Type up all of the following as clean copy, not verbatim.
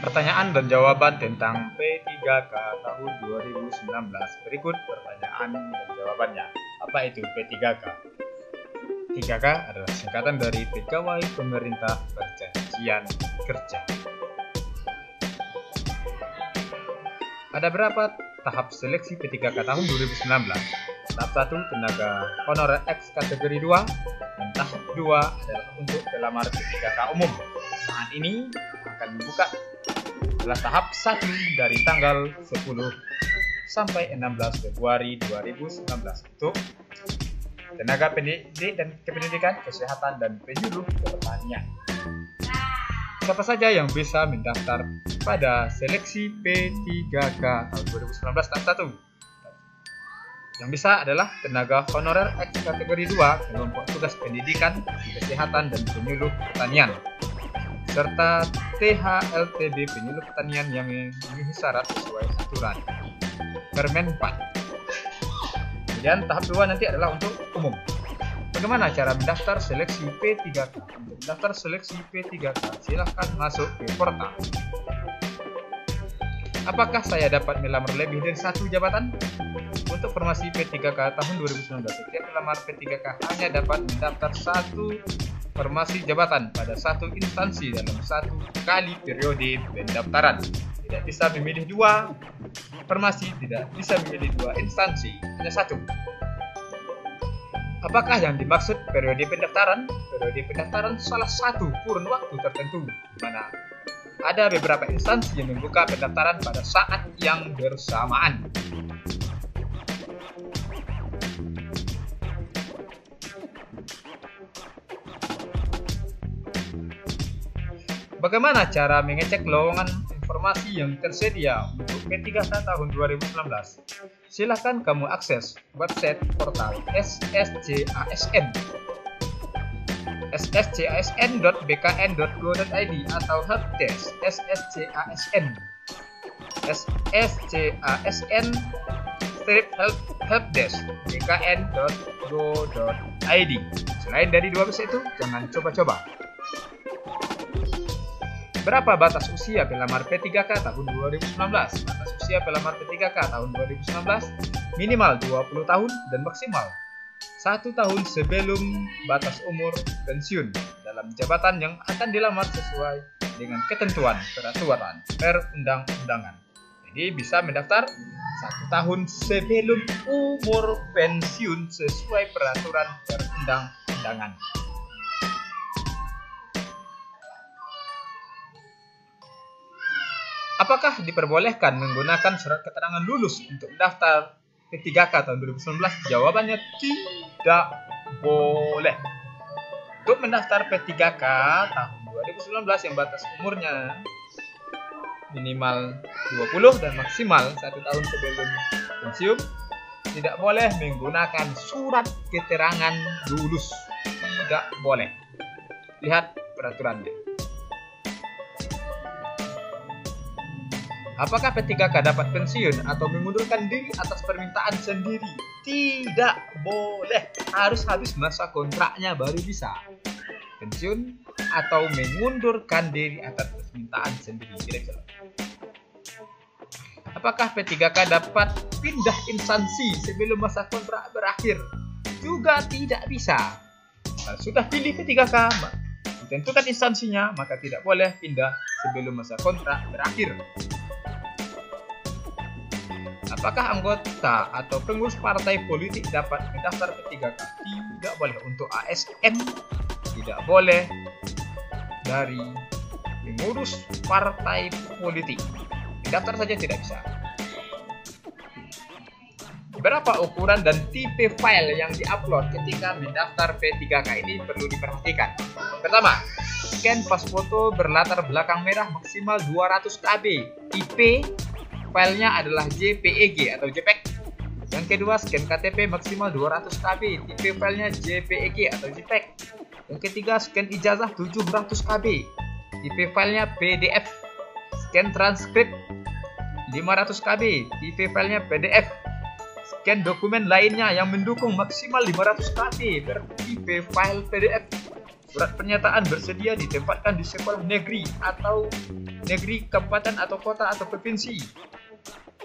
Pertanyaan dan jawaban tentang P3K tahun 2019. Berikut pertanyaan dan jawabannya. Apa itu P3K? 3K adalah singkatan dari Pegawai Pemerintah Perjanjian Kerja. Ada berapa tahap seleksi P3K tahun 2019? Tahap 1 tenaga honorer X kategori 2 dan tahap 2 adalah untuk pelamar P3K umum. Saat ini akan dibuka adalah tahap 1 dari tanggal 10 sampai 16 Februari 2019 untuk tenaga pendidik dan kependidikan, kesehatan, dan penyuluh pertanian. Siapa saja yang bisa mendaftar pada seleksi P3K tahun 2019 tahap 1? Yang bisa adalah tenaga honorer X kategori 2 kelompok tugas pendidikan, kesehatan, dan penyuluh pertanian, serta THLTB penyuluh pertanian yang memenuhi syarat sesuai aturan Permen 4. Kemudian tahap 2 nanti adalah untuk umum. Bagaimana cara mendaftar seleksi P3K? Untuk mendaftar seleksi P3K, silahkan masuk ke portal. Apakah saya dapat melamar lebih dari satu jabatan? Untuk formasi P3K tahun 2019, setiap pelamar P3K hanya dapat mendaftar satu formasi jabatan pada satu instansi dalam satu kali periode pendaftaran. Tidak bisa memilih dua formasi, tidak bisa memilih dua instansi, hanya satu. Apakah yang dimaksud periode pendaftaran? Periode pendaftaran salah satu kurun waktu tertentu, di mana ada beberapa instansi yang membuka pendaftaran pada saat yang bersamaan. Bagaimana cara mengecek lowongan informasi yang tersedia untuk P3K tahun 2019? Silahkan kamu akses website portal SSCASN, sscasn.bkn.go.id atau helpdesk SSCASN, sscasn-helpdesk bkn.go.id. Selain dari dua website itu, jangan coba-coba. Berapa batas usia pelamar P3K tahun 2019? Batas usia pelamar P3K tahun 2019 minimal 20 tahun dan maksimal 1 tahun sebelum batas umur pensiun dalam jabatan yang akan dilamar sesuai dengan ketentuan peraturan perundang-undangan. Jadi bisa mendaftar 1 tahun sebelum umur pensiun sesuai peraturan perundang-undangan. Apakah diperbolehkan menggunakan surat keterangan lulus untuk mendaftar P3K tahun 2019? Jawabannya tidak boleh. Untuk mendaftar P3K tahun 2019 yang batas umurnya minimal 20 dan maksimal 1 tahun sebelum pensiun, tidak boleh menggunakan surat keterangan lulus. Tidak boleh. Lihat peraturannya. Apakah P3K dapat pensiun atau mengundurkan diri atas permintaan sendiri? Tidak boleh. Harus habis masa kontraknya baru bisa pensiun atau mengundurkan diri atas permintaan sendiri. Kira-kira. Apakah P3K dapat pindah instansi sebelum masa kontrak berakhir? Juga tidak bisa. Kalau sudah pilih P3K, ditentukan instansinya, maka tidak boleh pindah sebelum masa kontrak berakhir. Apakah anggota atau pengurus partai politik dapat mendaftar P3K? Tidak boleh. Untuk ASN tidak boleh dari pengurus partai politik. Mendaftar saja tidak bisa. Berapa ukuran dan tipe file yang diupload ketika mendaftar P3K? Ini perlu diperhatikan. Pertama, scan pas foto berlatar belakang merah maksimal 200 KB. Tipe filenya adalah JPEG atau JPEG. Yang kedua, scan KTP maksimal 200 KB. Tipe filenya JPEG atau JPEG. Yang ketiga, scan ijazah 700 KB. Tipe filenya PDF. Scan transkrip 500 KB. Tipe filenya PDF. Scan dokumen lainnya yang mendukung maksimal 500 KB. Bertipe file PDF. Surat pernyataan bersedia ditempatkan di sekolah negeri atau negeri, kabupaten atau kota atau provinsi.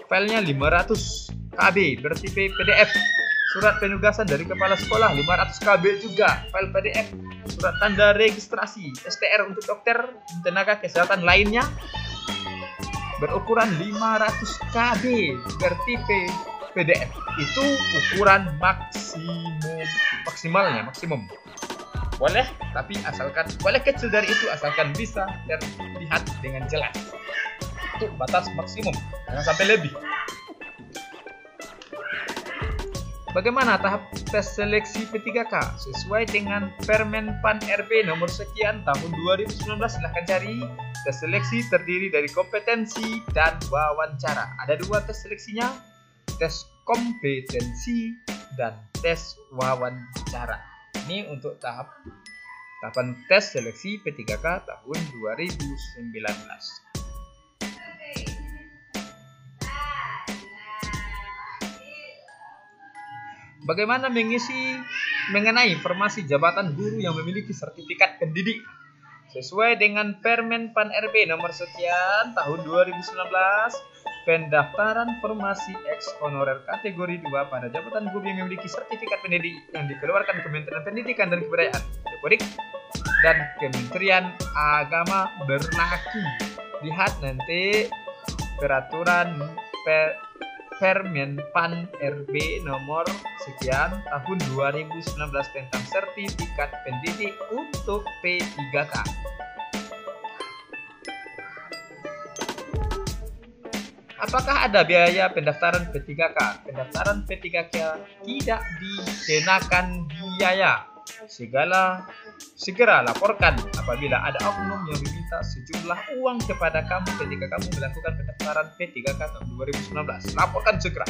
Filenya 500 KB bertipe PDF. Surat penugasan dari kepala sekolah 500 KB juga, file PDF. Surat tanda registrasi STR untuk dokter dan tenaga kesehatan lainnya berukuran 500 KB bertipe PDF. Itu ukuran maksimum. Boleh, tapi asalkan boleh kecil dari itu asalkan bisa terlihat dengan jelas. Itu batas maksimum, jangan sampai lebih. Bagaimana tahap tes seleksi P3K? Sesuai dengan Permen PAN RB nomor sekian tahun 2019, silahkan cari. Tes seleksi terdiri dari kompetensi dan wawancara. Ada 2 tes seleksinya, tes kompetensi dan tes wawancara. Ini untuk tahapan tes seleksi P3K tahun 2019. Bagaimana mengenai informasi jabatan guru yang memiliki sertifikat pendidik? Sesuai dengan Permen PAN RB nomor sekian tahun 2019, pendaftaran formasi ex honorer kategori 2 pada jabatan guru yang memiliki sertifikat pendidik yang dikeluarkan Kementerian Pendidikan dan Kebudayaan dan Kementerian Agama berlaku. Lihat nanti peraturan Permen PAN RB nomor sekian tahun 2019 tentang sertifikat pendidik untuk P3K. Apakah ada biaya pendaftaran P3K? Pendaftaran P3K tidak dikenakan biaya. Segera laporkan apabila ada oknum yang meminta sejumlah uang kepada kamu ketika kamu melakukan pendaftaran P3K tahun 2019. Laporkan segera.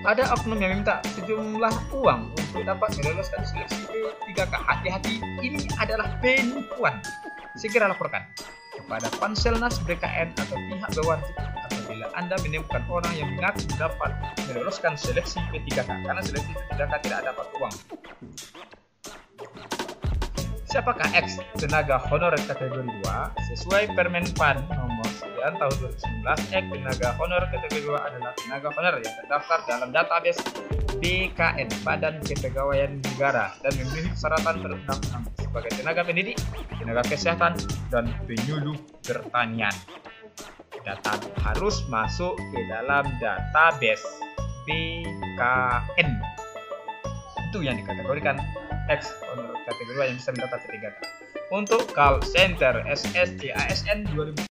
Ada oknum yang meminta sejumlah uang untuk dapat meloloskan seleksi P3K. Hati-hati, ini adalah penipuan. Segera laporkan kepada Panselnas BKN atau pihak berwajib apabila Anda menemukan orang yang mengaku dapat meloloskan seleksi P3K, karena seleksi P3K tidak dapat uang. Siapakah ex tenaga honorer kategori 2? Sesuai Permen PAN nomor sekian tahun 2019, ex tenaga honorer kategori 2 adalah tenaga honorer yang terdaftar dalam database BKN, Badan Kepegawaian Negara, dan memenuhi persyaratan perundang-undangan sebagai tenaga pendidik, tenaga kesehatan, dan penyuluh pertanian. Data harus masuk ke dalam database BKN. Itu yang dikategorikan ex honorer kategori 2 yang bisa mendaftar P3K. Untuk call center SSC ASN 2000